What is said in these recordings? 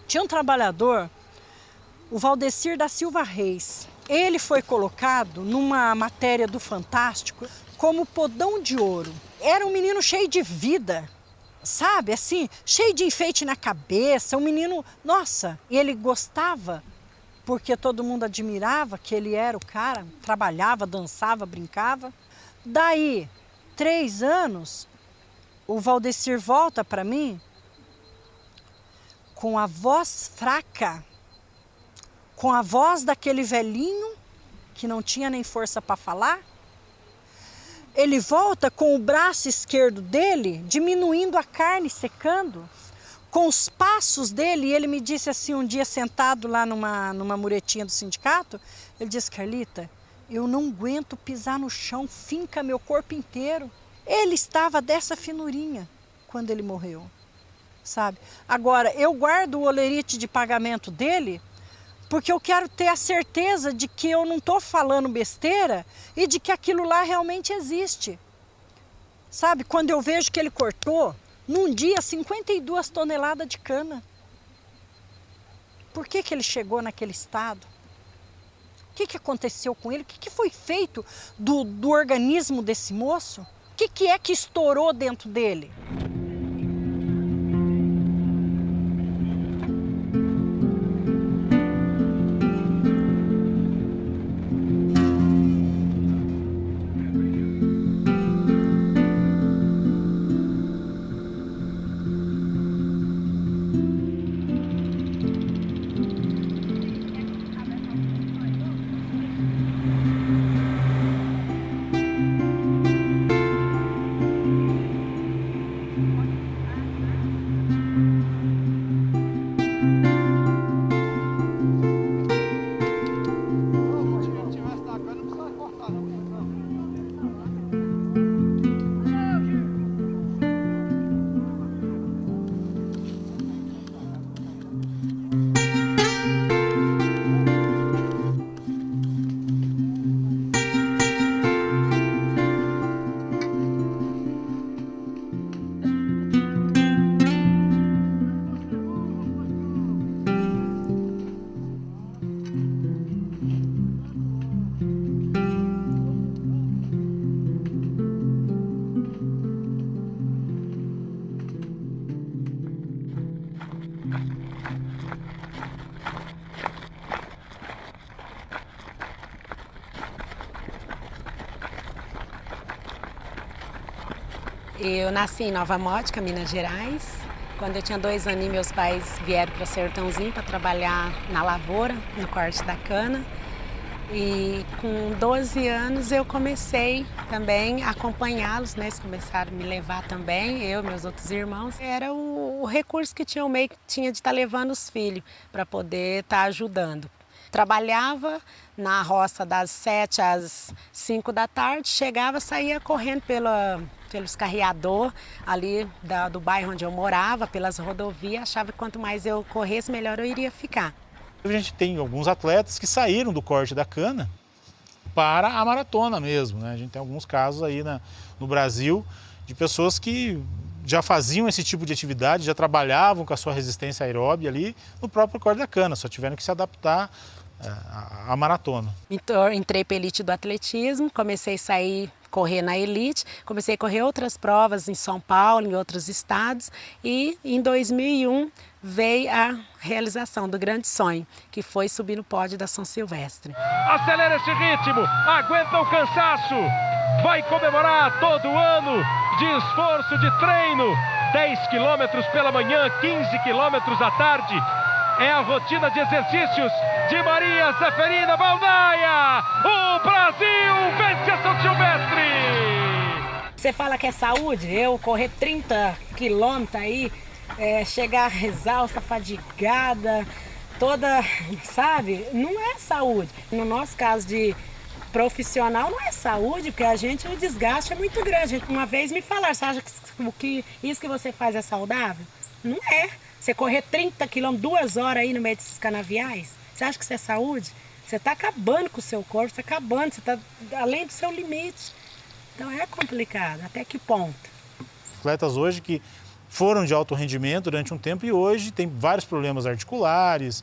Tinha um trabalhador, o Valdecir da Silva Reis. Ele foi colocado numa matéria do Fantástico como podão de ouro. Era um menino cheio de vida, sabe? Assim, cheio de enfeite na cabeça, um menino... Nossa, e ele gostava, porque todo mundo admirava que ele era o cara, trabalhava, dançava, brincava. Daí, 3 anos, o Valdecir volta para mim com a voz fraca, com a voz daquele velhinho que não tinha nem força para falar. Ele volta com o braço esquerdo dele diminuindo a carne, secando, com os passos dele. E ele me disse assim um dia, sentado lá numa muretinha do sindicato, ele disse: Carlita, eu não aguento pisar no chão, finca meu corpo inteiro. Ele estava dessa finurinha quando ele morreu, sabe? Agora, eu guardo o holerite de pagamento dele porque eu quero ter a certeza de que eu não estou falando besteira e de que aquilo lá realmente existe. Sabe, quando eu vejo que ele cortou, num dia, 52 toneladas de cana. Por que ele chegou naquele estado? O que aconteceu com ele? O que foi feito do organismo desse moço? O que é que estourou dentro dele? Eu nasci em Nova Mótica, Minas Gerais. Quando eu tinha 2 aninhos, meus pais vieram para Sertãozinho para trabalhar na lavoura, no corte da cana. E com 12 anos eu comecei também a acompanhá-los, né? Eles começaram a me levar também, eu e meus outros irmãos. Era o recurso que tinha o meio que tinha de estar levando os filhos para poder estar ajudando. Trabalhava na roça das 7 às 5 da tarde, chegava, saía correndo pelos carreador ali do bairro onde eu morava, pelas rodovias, achava que quanto mais eu corresse, melhor eu iria ficar. A gente tem alguns atletas que saíram do corte da cana para a maratona mesmo, né? A gente tem alguns casos aí no Brasil de pessoas que já faziam esse tipo de atividade, já trabalhavam com a sua resistência aeróbica ali no próprio corte da cana, só tiveram que se adaptar à maratona. Entrei para a elite do atletismo, comecei a sair correr na elite, comecei a correr outras provas em São Paulo, em outros estados, e em 2001 veio a realização do grande sonho, que foi subir no pódio da São Silvestre. Acelera esse ritmo, aguenta o cansaço, vai comemorar todo ano de esforço, de treino, 10 quilômetros pela manhã, 15 quilômetros à tarde. É a rotina de exercícios de Maria Zeferina Baldaia. O Brasil vence a São Silvestre! Você fala que é saúde? Eu correr 30 quilômetros aí, chegar exausta, fadigada, toda, sabe? Não é saúde. No nosso caso de profissional não é saúde, porque o desgaste é muito grande. Uma vez me falaram, você acha que isso que você faz é saudável? Não é. Você correr 30 quilômetros, 2 horas aí no meio desses canaviais, você acha que isso é saúde? Você está acabando com o seu corpo, você está acabando, você está além do seu limite. Então é complicado, até que ponto? Atletas hoje que foram de alto rendimento durante um tempo e hoje tem vários problemas articulares,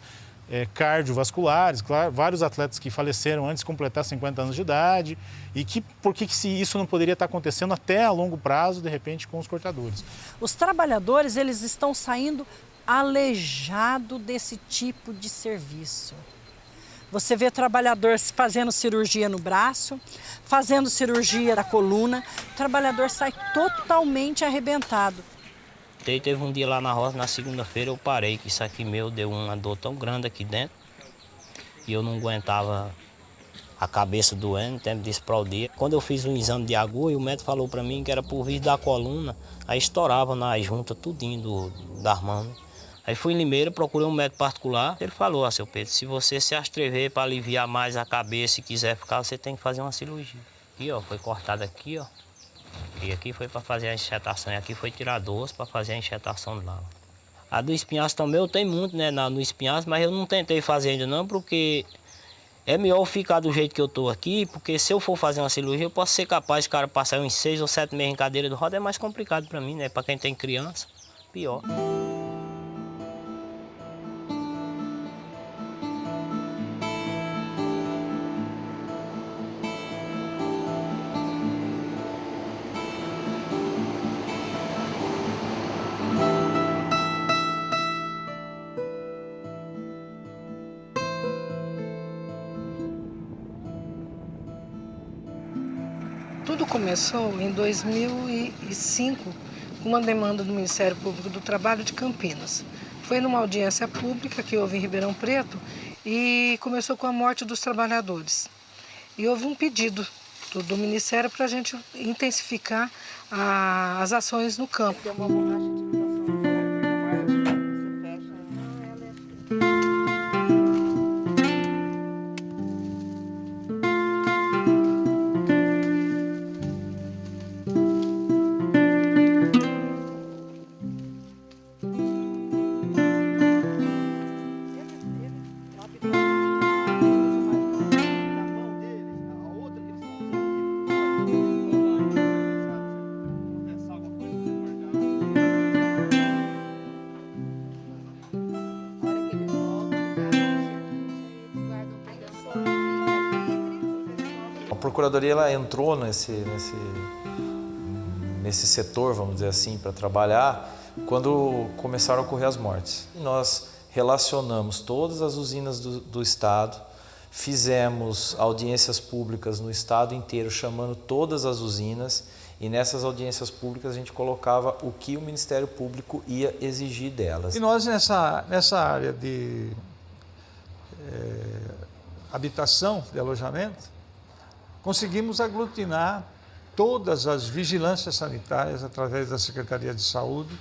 cardiovasculares, claro, vários atletas que faleceram antes de completar 50 anos de idade e por que isso não poderia estar acontecendo até a longo prazo, de repente, com os cortadores. Os trabalhadores, eles estão saindo alejados desse tipo de serviço. Você vê trabalhadores fazendo cirurgia no braço, fazendo cirurgia da coluna, o trabalhador sai totalmente arrebentado. Teve um dia lá na roça, na segunda-feira eu parei, que isso aqui meu deu uma dor tão grande aqui dentro e eu não aguentava a cabeça doendo, tempo de explodir. Quando eu fiz um exame de agulha, o médico falou para mim que era por vista da coluna, aí estourava na junta tudinho das mãos. Aí fui em Limeira, procurei um médico particular, ele falou, seu Pedro, se você se atrever para aliviar mais a cabeça e quiser ficar, você tem que fazer uma cirurgia. Aqui, ó, foi cortado aqui, ó. E aqui foi para fazer a enxertação, e aqui foi tirar osso para fazer a enxertação de lá. A do espinhaço também eu tenho muito, né, no espinhaço, mas eu não tentei fazer ainda não, porque é melhor ficar do jeito que eu tô aqui, porque se eu for fazer uma cirurgia, eu posso ser capaz de cara passar uns 6 ou 7 meses em cadeira de roda, é mais complicado para mim, né, para quem tem criança, pior. Tudo começou em 2005, com uma demanda do Ministério Público do Trabalho de Campinas. Foi numa audiência pública que houve em Ribeirão Preto e começou com a morte dos trabalhadores. E houve um pedido do Ministério para a gente intensificar as ações no campo. A Procuradoria ela entrou nesse setor, vamos dizer assim, para trabalhar quando começaram a ocorrer as mortes. Nós relacionamos todas as usinas do Estado, fizemos audiências públicas no Estado inteiro, chamando todas as usinas, e nessas audiências públicas a gente colocava o que o Ministério Público ia exigir delas. E nós nessa área de habitação, de alojamento, conseguimos aglutinar todas as vigilâncias sanitárias através da Secretaria de Saúde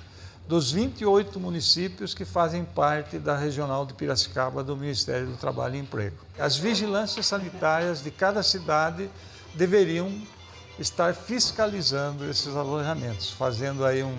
dos 28 municípios que fazem parte da Regional de Piracicaba do Ministério do Trabalho e Emprego. As vigilâncias sanitárias de cada cidade deveriam estar fiscalizando esses alojamentos, fazendo aí um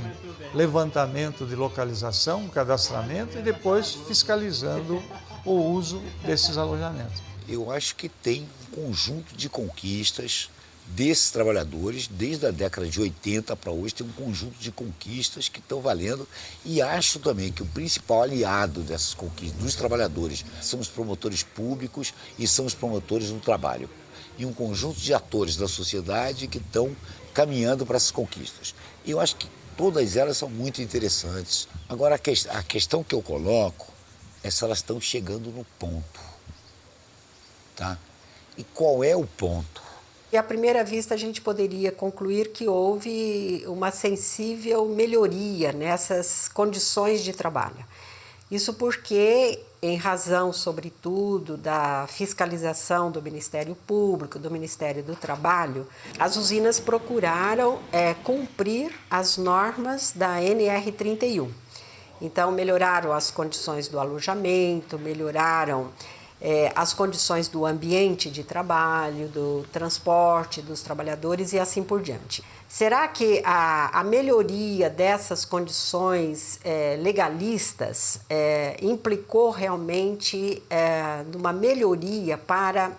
levantamento de localização, um cadastramento e depois fiscalizando o uso desses alojamentos. Eu acho que tem um conjunto de conquistas desses trabalhadores, desde a década de 80 para hoje, tem um conjunto de conquistas que estão valendo, e acho também que o principal aliado dessas conquistas dos trabalhadores são os promotores públicos e são os promotores do trabalho, e um conjunto de atores da sociedade que estão caminhando para essas conquistas. Eu acho que todas elas são muito interessantes. Agora, a questão que eu coloco é se elas estão chegando no ponto, tá? E qual é o ponto? E à primeira vista a gente poderia concluir que houve uma sensível melhoria nessas condições de trabalho. Isso porque, em razão, sobretudo, da fiscalização do Ministério Público, do Ministério do Trabalho, as usinas procuraram cumprir as normas da NR31. Então, melhoraram as condições do alojamento, melhoraram as condições do ambiente de trabalho, do transporte dos trabalhadores e assim por diante. Será que a melhoria dessas condições legalistas implicou realmente numa melhoria para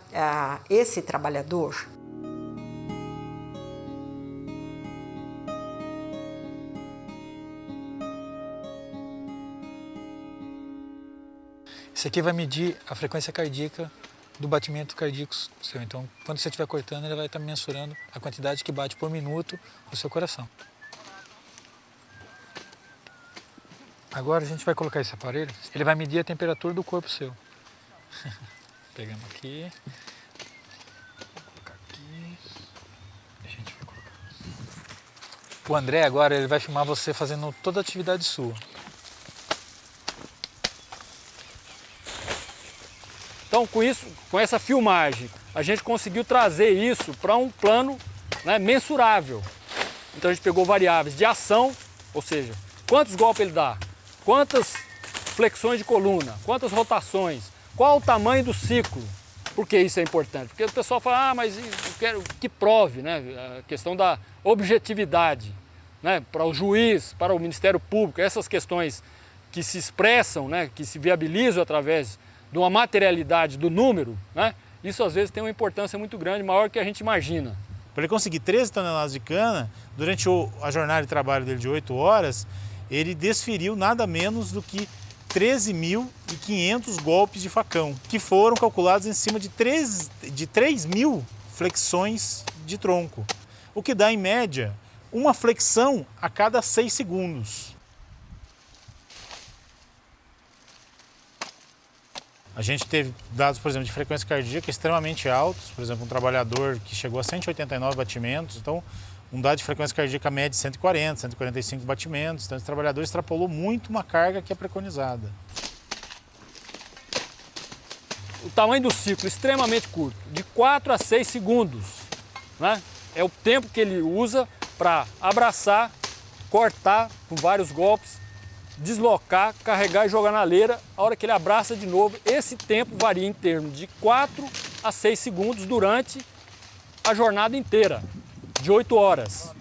esse trabalhador? Isso aqui vai medir a frequência cardíaca do batimento cardíaco seu. Então, quando você estiver cortando, ele vai estar mensurando a quantidade que bate por minuto no seu coração. Agora a gente vai colocar esse aparelho, ele vai medir a temperatura do corpo seu. Pegamos aqui. Vou colocar aqui. A gente vai colocar. O André agora ele vai filmar você fazendo toda a atividade sua. Então, com essa filmagem, a gente conseguiu trazer isso para um plano, né, mensurável. Então a gente pegou variáveis de ação, ou seja, quantos golpes ele dá, quantas flexões de coluna, quantas rotações, qual o tamanho do ciclo. Por que isso é importante? Porque o pessoal fala, ah, mas eu quero que prove, né, a questão da objetividade, né, para o juiz, para o Ministério Público, essas questões que se expressam, né, que se viabilizam através de uma materialidade do número, né, isso às vezes tem uma importância muito grande, maior que a gente imagina. Para ele conseguir 13 toneladas de cana, durante a jornada de trabalho dele de 8 horas, ele desferiu nada menos do que 13.500 golpes de facão, que foram calculados em cima de 3.000 flexões de tronco, o que dá, em média, uma flexão a cada 6 segundos. A gente teve dados, por exemplo, de frequência cardíaca extremamente altos, por exemplo, um trabalhador que chegou a 189 batimentos, então um dado de frequência cardíaca média de 140, 145 batimentos, então esse trabalhador extrapolou muito uma carga que é preconizada. O tamanho do ciclo extremamente curto, de 4 a 6 segundos, né? É o tempo que ele usa para abraçar, cortar com vários golpes, deslocar, carregar e jogar na leira. A hora que ele abraça de novo, esse tempo varia em termos de 4 a 6 segundos durante a jornada inteira, de 8 horas.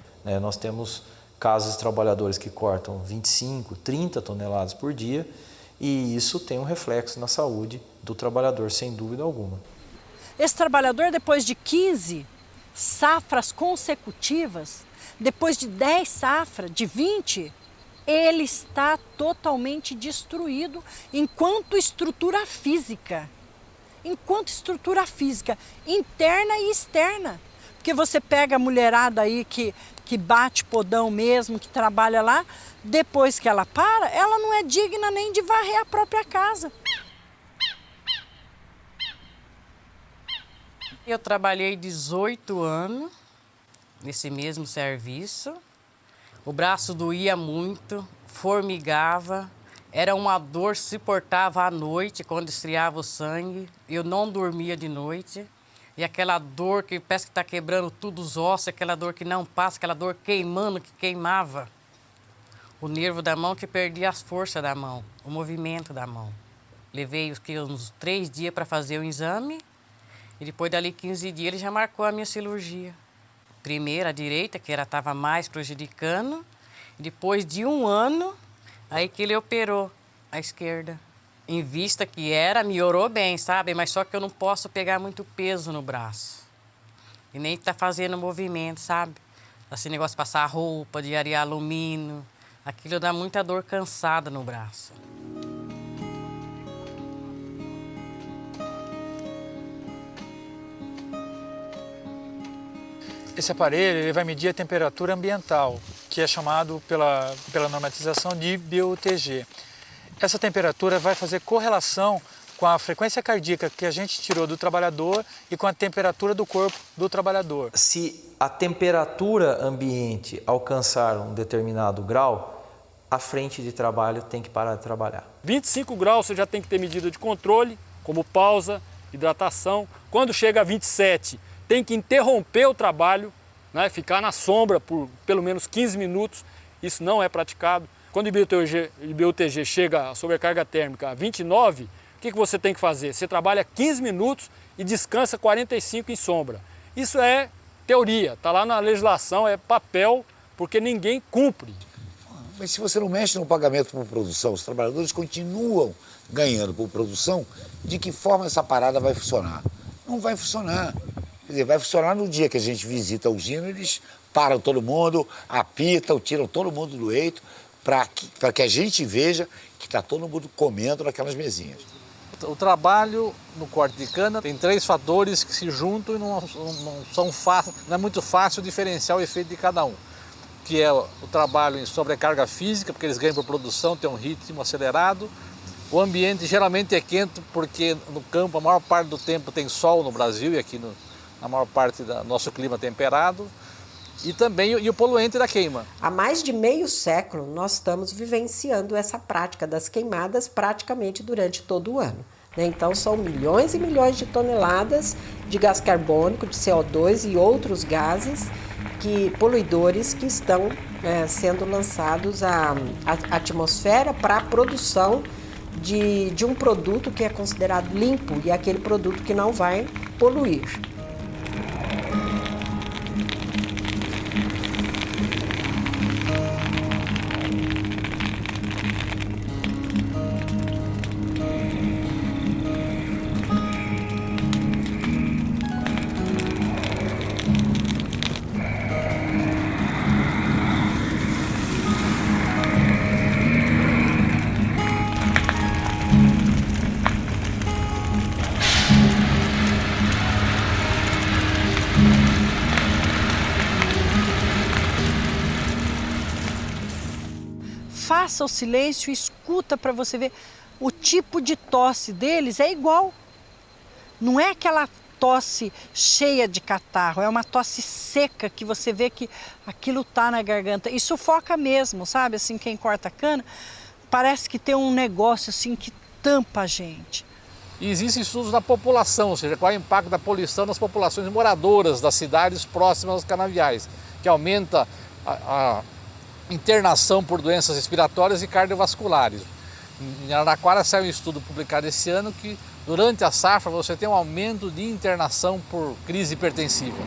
Nós temos casos de trabalhadores que cortam 25, 30 toneladas por dia e isso tem um reflexo na saúde do trabalhador, sem dúvida alguma. Esse trabalhador, depois de 15 safras consecutivas, depois de 10 safras, de 20, ele está totalmente destruído enquanto estrutura física. Enquanto estrutura física, interna e externa. Porque você pega a mulherada aí que bate podão mesmo, que trabalha lá, depois que ela para, ela não é digna nem de varrer a própria casa. Eu trabalhei 18 anos nesse mesmo serviço. O braço doía muito, formigava, era uma dor, se portava à noite, quando esfriava o sangue. Eu não dormia de noite. E aquela dor que parece que está quebrando tudo os ossos, aquela dor que não passa, aquela dor queimando, que queimava. O nervo da mão que perdia as forças da mão, o movimento da mão. Levei uns 3 dias para fazer o exame e depois dali 15 dias ele já marcou a minha cirurgia. Primeiro a direita, que estava mais prejudicando, depois de 1 ano, aí que ele operou a esquerda. Em vista que melhorou bem, sabe? Mas só que eu não posso pegar muito peso no braço. E nem tá fazendo movimento, sabe? Esse negócio de passar roupa, de arear alumínio, aquilo dá muita dor cansada no braço. Esse aparelho ele vai medir a temperatura ambiental, que é chamado pela normatização de BUTG. Essa temperatura vai fazer correlação com a frequência cardíaca que a gente tirou do trabalhador e com a temperatura do corpo do trabalhador. Se a temperatura ambiente alcançar um determinado grau, a frente de trabalho tem que parar de trabalhar. 25 graus você já tem que ter medida de controle, como pausa, hidratação. Quando chega a 27, tem que interromper o trabalho, né, ficar na sombra por pelo menos 15 minutos. Isso não é praticado. Quando o BUTG chega a sobrecarga térmica a 29, o que você tem que fazer? Você trabalha 15 minutos e descansa 45 em sombra. Isso é teoria, está lá na legislação, é papel, porque ninguém cumpre. Mas se você não mexe no pagamento por produção, os trabalhadores continuam ganhando por produção, de que forma essa parada vai funcionar? Não vai funcionar. Quer dizer, vai funcionar no dia que a gente visita a usina, eles param todo mundo, apitam, tiram todo mundo do eito, para que a gente veja que está todo mundo comendo naquelas mesinhas. O trabalho no corte de cana tem 3 fatores que se juntam e não é muito fácil diferenciar o efeito de cada um. Que é o trabalho em sobrecarga física, porque eles ganham por produção, tem um ritmo acelerado. O ambiente geralmente é quente, porque no campo a maior parte do tempo tem sol no Brasil e aqui na maior parte do nosso clima temperado. E também o poluente da queima. Há mais de meio século nós estamos vivenciando essa prática das queimadas praticamente durante todo o ano. Então são milhões e milhões de toneladas de gás carbônico, de CO2 e outros gases poluidores que estão sendo lançados à atmosfera para a produção de um produto que é considerado limpo e aquele produto que não vai poluir. Faça o silêncio e escuta para você ver. O tipo de tosse deles é igual. Não é aquela tosse cheia de catarro, é uma tosse seca que você vê que aquilo tá na garganta. E sufoca mesmo, sabe? Assim, quem corta cana, parece que tem um negócio assim que tampa a gente. E existem estudos da população, ou seja, qual é o impacto da poluição nas populações moradoras das cidades próximas aos canaviais, que aumenta a internação por doenças respiratórias e cardiovasculares. Em Araraquara saiu um estudo publicado esse ano que durante a safra você tem um aumento de internação por crise hipertensiva.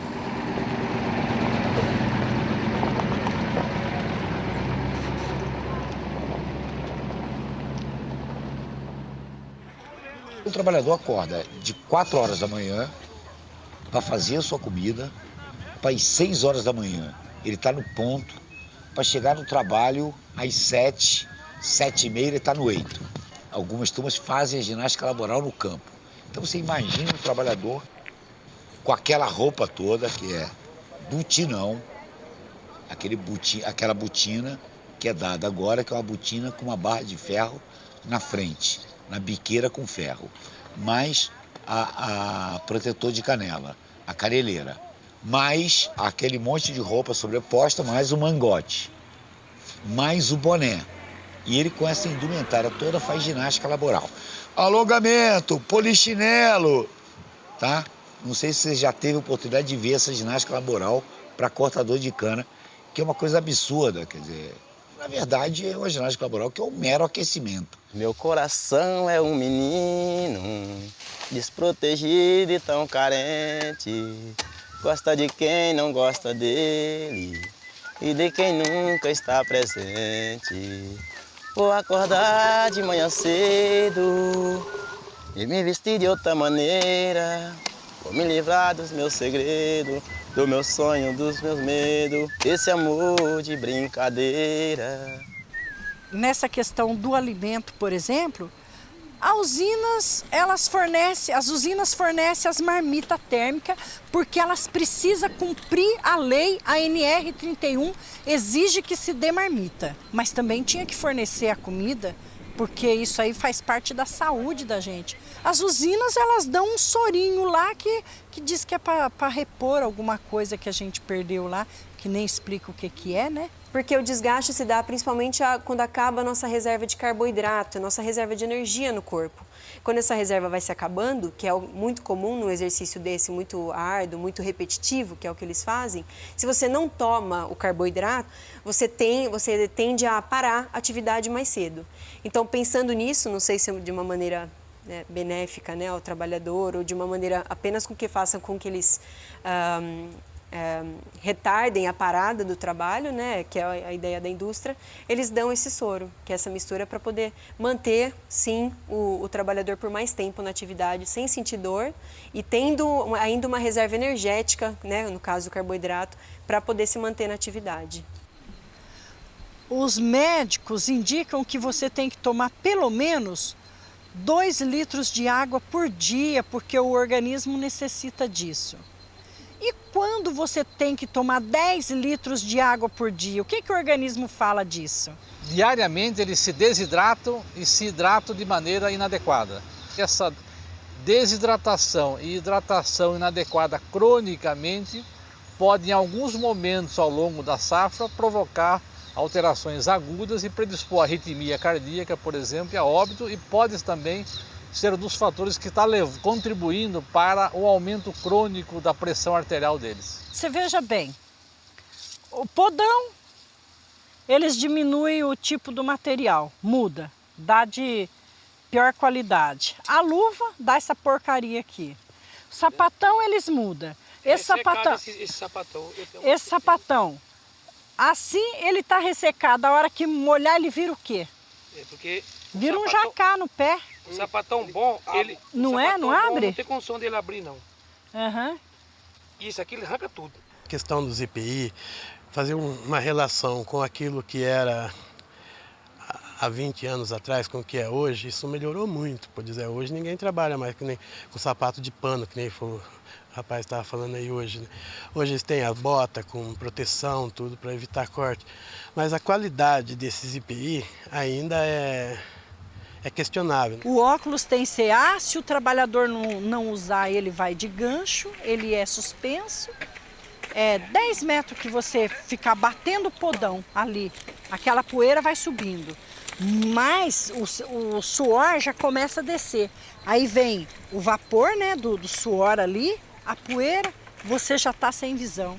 O trabalhador acorda de 4 horas da manhã para fazer a sua comida, para às 6 horas da manhã ele está no ponto, para chegar no trabalho às 7, 7h30 ele está no eito. Algumas turmas fazem a ginástica laboral no campo. Então você imagina um trabalhador com aquela roupa toda, que é butinão, aquela botina que é dada agora, que é uma botina com uma barra de ferro na frente, na biqueira com ferro, mais a protetor de canela, a caneleira, mais aquele monte de roupa sobreposta, mais o mangote, mais o boné. E ele com essa indumentária toda faz ginástica laboral. Alongamento, polichinelo, tá? Não sei se você já teve a oportunidade de ver essa ginástica laboral para cortador de cana, que é uma coisa absurda, quer dizer, na verdade é uma ginástica laboral que é um mero aquecimento. Meu coração é um menino, desprotegido e tão carente, gosta de quem não gosta dele e de quem nunca está presente. Vou acordar de manhã cedo e me vestir de outra maneira. Vou me livrar dos meus segredos, do meu sonho, dos meus medos, esse amor de brincadeira. Nessa questão do alimento, por exemplo, as usinas fornecem as marmitas térmicas porque elas precisam cumprir a lei, a NR31 exige que se dê marmita. Mas também tinha que fornecer a comida, porque isso aí faz parte da saúde da gente. As usinas, elas dão um sorinho lá que diz que é para repor alguma coisa que a gente perdeu lá, que nem explica o que é, né? Porque o desgaste se dá principalmente quando acaba a nossa reserva de carboidrato, a nossa reserva de energia no corpo. Quando essa reserva vai se acabando, que é muito comum no exercício desse, muito árduo, muito repetitivo, que é o que eles fazem, se você não toma o carboidrato, você tende a parar a atividade mais cedo. Então, pensando nisso, não sei se de uma maneira benéfica, né, ao trabalhador, ou de uma maneira apenas com que façam com que eles retardem a parada do trabalho, né, que é a ideia da indústria, eles dão esse soro, que é essa mistura para poder manter, sim, o trabalhador por mais tempo na atividade, sem sentir dor e tendo ainda uma reserva energética, né, no caso o carboidrato, para poder se manter na atividade. Os médicos indicam que você tem que tomar pelo menos 2 litros de água por dia, porque o organismo necessita disso. E quando você tem que tomar 10 litros de água por dia, o que o organismo fala disso? Diariamente eles se desidratam e se hidratam de maneira inadequada. Essa desidratação e hidratação inadequada cronicamente pode, em alguns momentos ao longo da safra, provocar alterações agudas e predispor a arritmia cardíaca, por exemplo, e a óbito, e pode também ser um dos fatores que está contribuindo para o aumento crônico da pressão arterial deles. Você veja bem, o podão, eles diminuem o tipo do material, muda, dá de pior qualidade. A luva dá essa porcaria aqui. O sapatão eles mudam. Esse sapatão, assim ele está ressecado, a hora que molhar ele vira o quê? Porque vira um jacá no pé. O sapatão bom, ele não é? Não abre? Não tem condição dele abrir, não. Uhum. Isso aqui ele arranca tudo. A questão dos EPI, fazer uma relação com aquilo que era há 20 anos atrás com o que é hoje, isso melhorou muito. Por dizer, hoje ninguém trabalha mais que nem com sapato de pano, que nem o rapaz estava falando aí hoje. Né? Hoje eles têm a bota com proteção, tudo para evitar corte. Mas a qualidade desses EPI ainda é questionável. O óculos tem CA, se o trabalhador não usar, ele vai de gancho, ele é suspenso. É 10 metros que você ficar batendo o podão ali, aquela poeira vai subindo. Mas o suor já começa a descer. Aí vem o vapor, né, do suor ali, a poeira, você já está sem visão.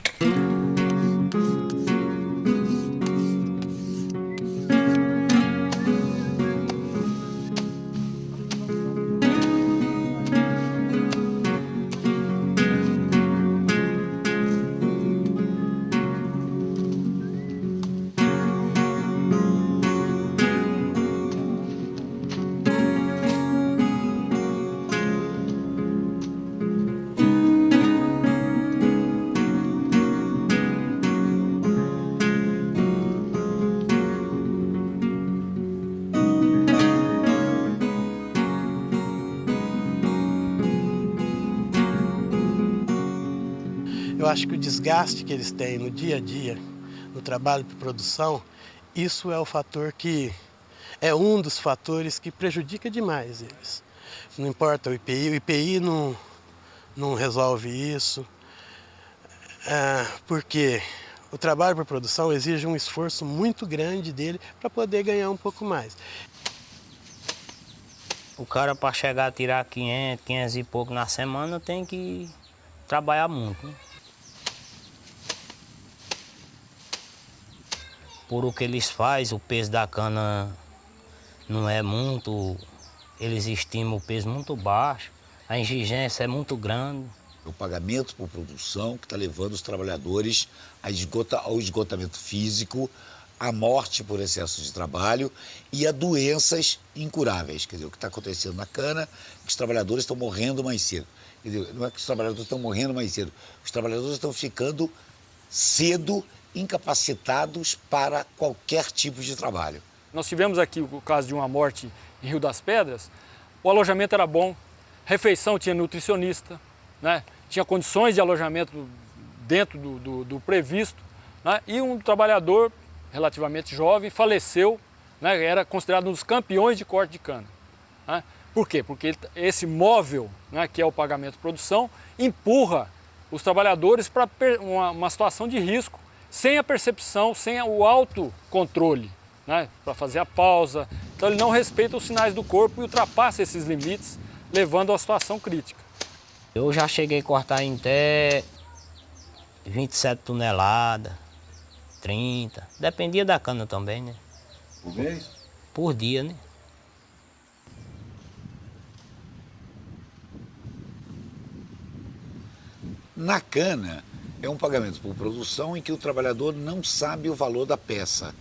Eu acho que o desgaste que eles têm no dia a dia, no trabalho de produção, isso é o fator que é um dos fatores que prejudica demais eles. Não importa o IPI não resolve isso, porque o trabalho por produção exige um esforço muito grande dele para poder ganhar um pouco mais. O cara, para chegar a tirar 500 e pouco na semana, tem que trabalhar muito, né? Por o que eles fazem, o peso da cana não é muito, eles estimam o peso muito baixo, a exigência é muito grande. O pagamento por produção que está levando os trabalhadores ao esgotamento físico, à morte por excesso de trabalho e a doenças incuráveis. Quer dizer, o que está acontecendo na cana, que os trabalhadores estão morrendo mais cedo. Quer dizer, não é que os trabalhadores estão morrendo mais cedo, os trabalhadores estão ficando cedo incapacitados para qualquer tipo de trabalho. Nós tivemos aqui o caso de uma morte em Rio das Pedras, o alojamento era bom, refeição tinha nutricionista, né? Tinha condições de alojamento dentro do previsto, né? E um trabalhador relativamente jovem faleceu, né? Era considerado um dos campeões de corte de cana. Né? Por quê? Porque esse móvel, né, que é o pagamento de produção, empurra os trabalhadores para uma situação de risco, sem a percepção, sem o autocontrole, né, para fazer a pausa. Então ele não respeita os sinais do corpo e ultrapassa esses limites, levando a uma situação crítica. Eu já cheguei a cortar em até 27 toneladas, 30, dependia da cana também, né? Por mês? Por dia, né? Na cana, é um pagamento por produção em que o trabalhador não sabe o valor da peça.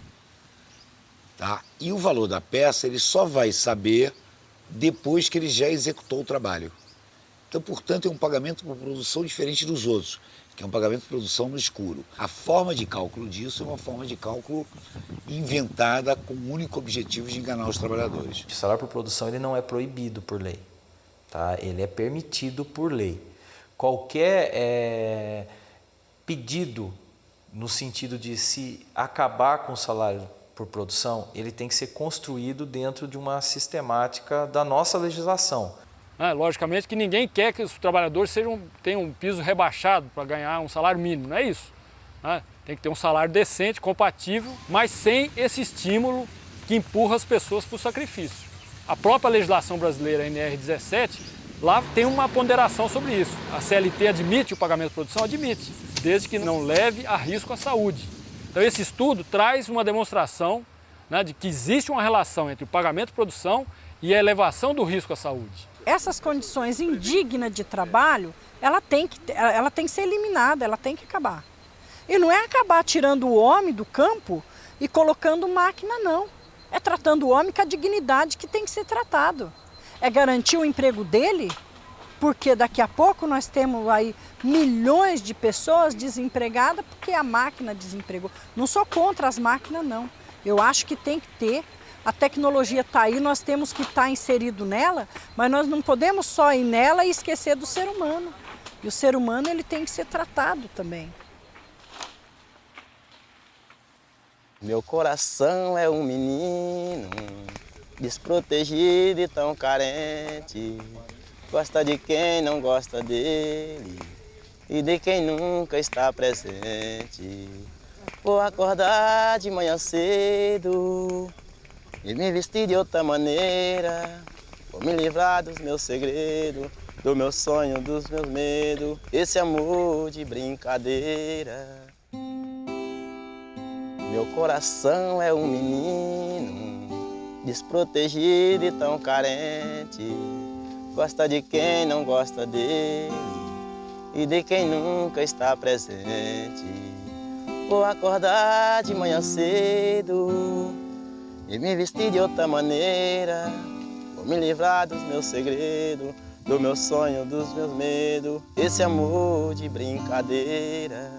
Tá? E o valor da peça ele só vai saber depois que ele já executou o trabalho. Então, portanto, é um pagamento por produção diferente dos outros, que é um pagamento por produção no escuro. A forma de cálculo disso é uma forma de cálculo inventada com o único objetivo de enganar os trabalhadores. O salário por produção ele não é proibido por lei, tá? Ele é permitido por lei. Qualquer pedido no sentido de se acabar com o salário por produção, ele tem que ser construído dentro de uma sistemática da nossa legislação. Logicamente que ninguém quer que os trabalhadores tenham um piso rebaixado para ganhar um salário mínimo, não é isso. Tem que ter um salário decente, compatível, mas sem esse estímulo que empurra as pessoas para o sacrifício. A própria legislação brasileira, a NR17, lá tem uma ponderação sobre isso. A CLT admite o pagamento de produção? Admite, desde que não leve a risco à saúde. Então esse estudo traz uma demonstração, né, de que existe uma relação entre o pagamento de produção e a elevação do risco à saúde. Essas condições indignas de trabalho, ela tem que ser eliminada, ela tem que acabar. E não é acabar tirando o homem do campo e colocando máquina, não. É tratando o homem com a dignidade que tem que ser tratado. É garantir o emprego dele, porque daqui a pouco nós temos aí milhões de pessoas desempregadas porque a máquina desempregou. Não sou contra as máquinas, não. Eu acho que tem que ter. A tecnologia está aí, nós temos que estar inserido nela, mas nós não podemos só ir nela e esquecer do ser humano. E o ser humano ele tem que ser tratado também. Meu coração é um menino, desprotegido e tão carente. Gosta de quem não gosta dele e de quem nunca está presente. Vou acordar de manhã cedo e me vestir de outra maneira. Vou me livrar dos meus segredos, do meu sonho, dos meus medos. Esse amor de brincadeira. Meu coração é um menino, desprotegido e tão carente. Gosta de quem não gosta dele e de quem nunca está presente. Vou acordar de manhã cedo e me vestir de outra maneira. Vou me livrar dos meus segredos, do meu sonho, dos meus medos. Esse amor de brincadeira.